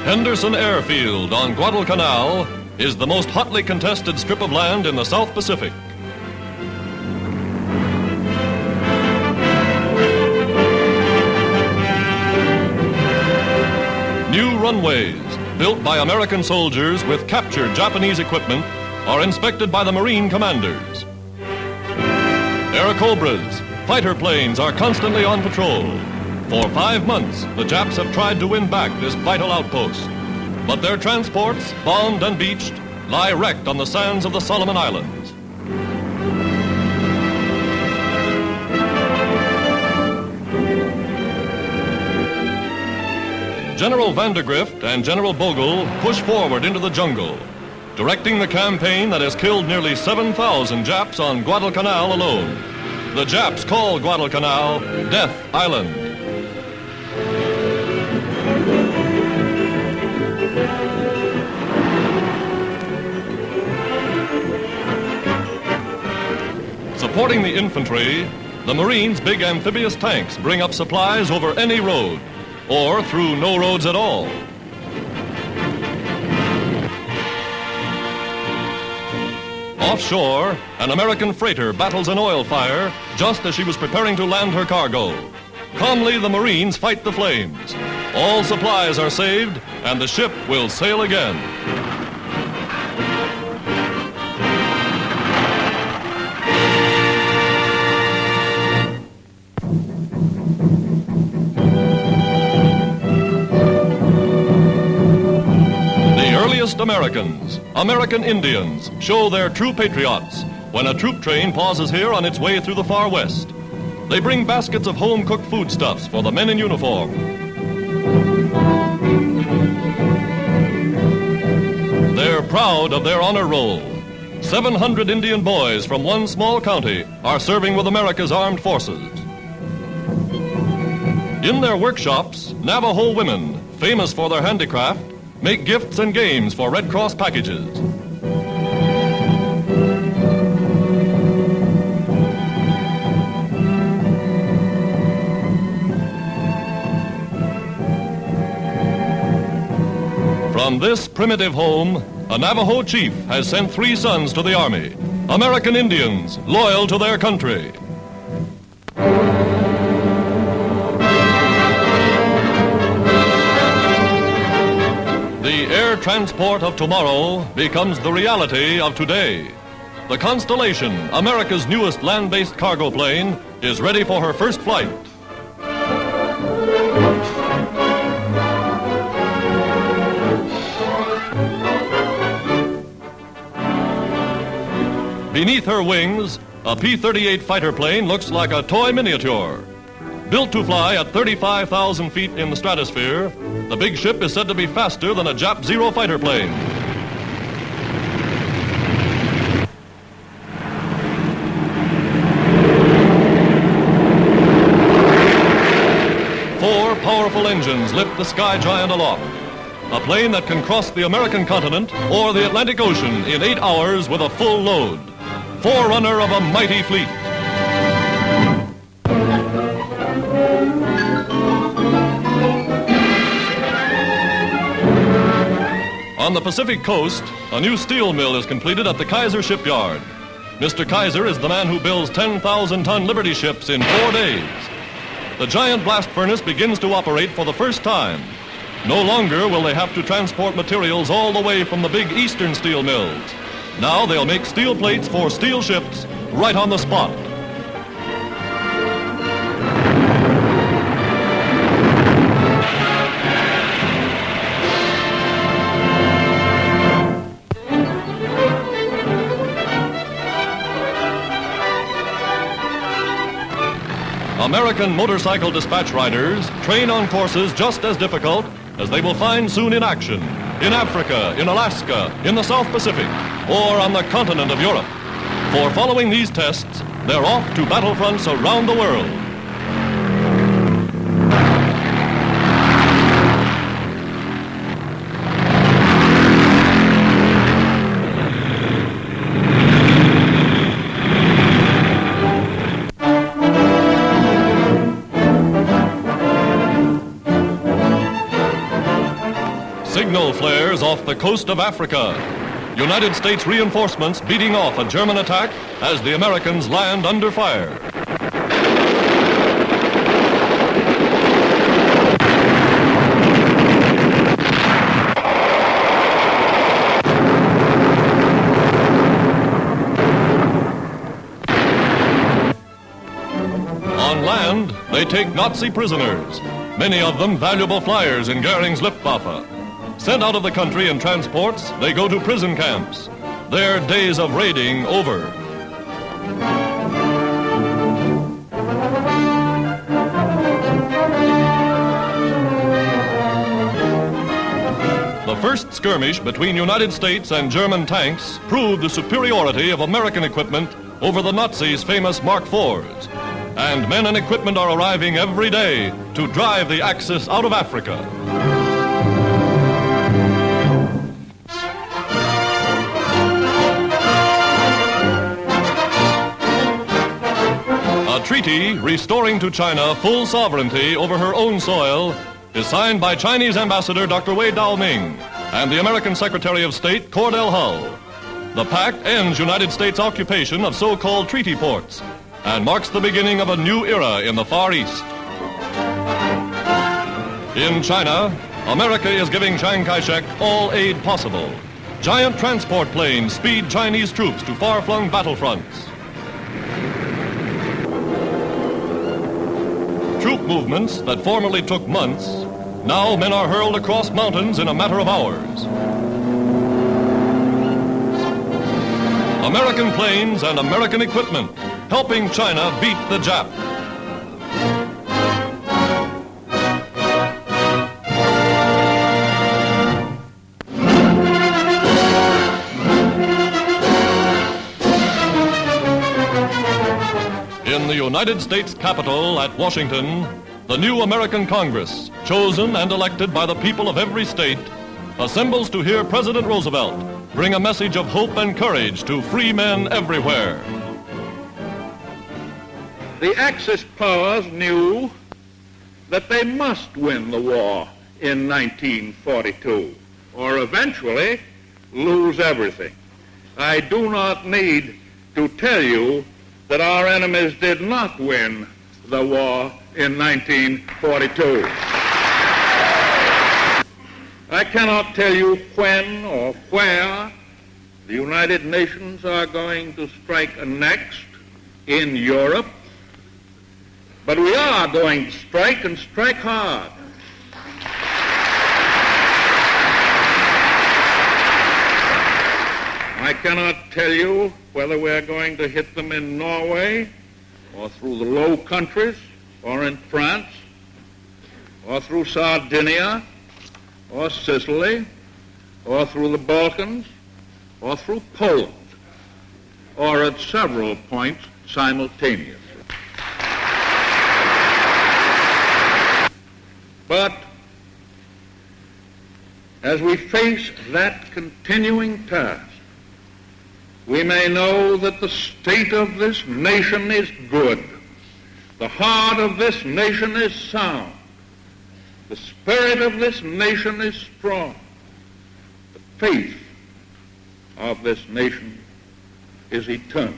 Henderson Airfield on Guadalcanal is the most hotly contested strip of land in the South Pacific. New runways, built by American soldiers with captured Japanese equipment, are inspected by the Marine commanders. Air Cobras, fighter planes, are constantly on patrol. For 5 months, the Japs have tried to win back this vital outpost. But their transports, bombed and beached, lie wrecked on the sands of the Solomon Islands. General Vandergrift and General Bogle push forward into the jungle, directing the campaign that has killed nearly 7,000 Japs on Guadalcanal alone. The Japs call Guadalcanal Death Island. Supporting the infantry, the Marines' big amphibious tanks bring up supplies over any road, or through no roads at all. Offshore, an American freighter battles an oil fire just as she was preparing to land her cargo. Calmly, the Marines fight the flames. All supplies are saved, and the ship will sail again. Americans, American Indians, show their true patriots when a troop train pauses here on its way through the far west. They bring baskets of home-cooked foodstuffs for the men in uniform. They're proud of their honor roll. 700 Indian boys from one small county are serving with America's armed forces. In their workshops, Navajo women, famous for their handicraft, make gifts and games for Red Cross packages. From this primitive home, a Navajo chief has sent 3 sons to the Army, American Indians loyal to their country. The air transport of tomorrow becomes the reality of today. The Constellation, America's newest land-based cargo plane, is ready for her first flight. Beneath her wings, a P-38 fighter plane looks like a toy miniature. Built to fly at 35,000 feet in the stratosphere, the big ship is said to be faster than a Jap Zero fighter plane. Four powerful engines lift the Sky Giant aloft, a plane that can cross the American continent or the Atlantic Ocean in 8 hours with a full load. Forerunner of a mighty fleet. On the Pacific coast, a new steel mill is completed at the Kaiser shipyard. Mr. Kaiser is the man who builds 10,000-ton Liberty ships in 4 days. The giant blast furnace begins to operate for the first time. No longer will they have to transport materials all the way from the big eastern steel mills. Now they'll make steel plates for steel ships right on the spot. American motorcycle dispatch riders train on courses just as difficult as they will find soon in action in Africa, in Alaska, in the South Pacific, or on the continent of Europe. For following these tests, they're off to battlefronts around the world. signal flares off the coast of Africa. United States reinforcements beating off a German attack as the Americans land under fire. On land, they take Nazi prisoners, many of them valuable flyers in Goering's Luftwaffe. Sent out of the country in transports, they go to prison camps. Their days of raiding over. The first skirmish between United States and German tanks proved the superiority of American equipment over the Nazis' famous Mark IVs. And men and equipment are arriving every day to drive the Axis out of Africa. A treaty restoring to China full sovereignty over her own soil is signed by Chinese Ambassador Dr. Wei Daoming and the American Secretary of State Cordell Hull. The pact ends United States occupation of so-called treaty ports and marks the beginning of a new era in the Far East. In China, America is giving Chiang Kai-shek all aid possible. Giant transport planes speed Chinese troops to far-flung battlefronts. Troop movements that formerly took months, now men are hurled across mountains in a matter of hours. American planes and American equipment helping China beat the Jap. In the United States Capitol at Washington, the new American Congress, chosen and elected by the people of every state, assembles to hear President Roosevelt bring a message of hope and courage to free men everywhere. The Axis powers knew that they must win the war in 1942, or eventually lose everything. I do not need to tell you that our enemies did not win the war in 1942. I cannot tell you when or where the United Nations are going to strike next in Europe, but we are going to strike and strike hard. I cannot tell you whether we're going to hit them in Norway or through the Low Countries or in France or through Sardinia or Sicily or through the Balkans or through Poland or at several points simultaneously. But as we face that continuing task, we may know that the state of this nation is good. The heart of this nation is sound. The spirit of this nation is strong. The faith of this nation is eternal.